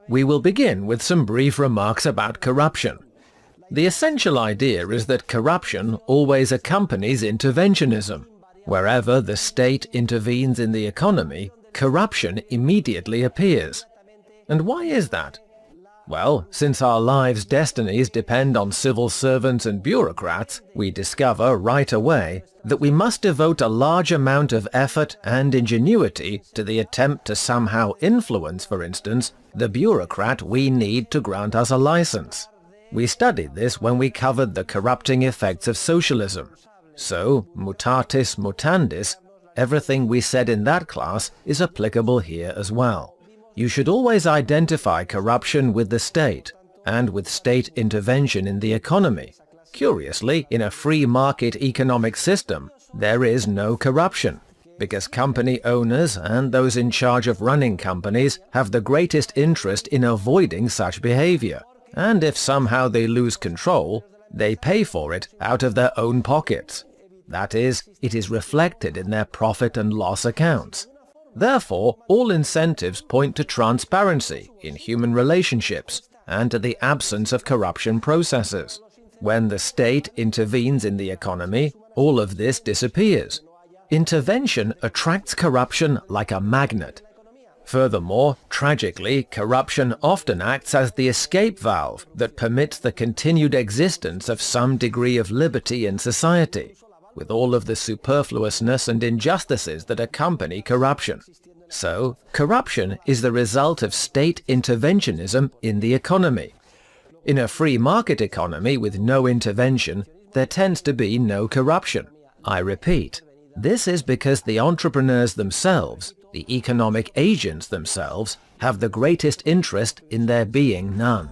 We will begin with some brief remarks about corruption. The essential idea is that corruption always accompanies interventionism. Wherever the state intervenes in the economy, corruption immediately appears. And why is that? Well, since our lives' destinies depend on civil servants and bureaucrats, we discover right away that we must devote a large amount of effort and ingenuity to the attempt to somehow influence, for instance, the bureaucrat we need to grant us a license. We studied this when we covered the corrupting effects of socialism. So, mutatis mutandis, everything we said in that class is applicable here as well. You should always identify corruption with the state, and with state intervention in the economy. Curiously, in a free market economic system, there is no corruption, because company owners and those in charge of running companies have the greatest interest in avoiding such behavior. And if somehow they lose control, they pay for it out of their own pockets. That is, it is reflected in their profit and loss accounts. Therefore, all incentives point to transparency in human relationships and to the absence of corruption processes. When the state intervenes in the economy, all of this disappears. Intervention attracts corruption like a magnet. Furthermore, tragically, corruption often acts as the escape valve that permits the continued existence of some degree of liberty in society, with all of the superfluousness and injustices that accompany corruption. So, corruption is the result of state interventionism in the economy. In a free market economy with no intervention, there tends to be no corruption. I repeat, this is because the entrepreneurs themselves, the economic agents themselves, have the greatest interest in there being none.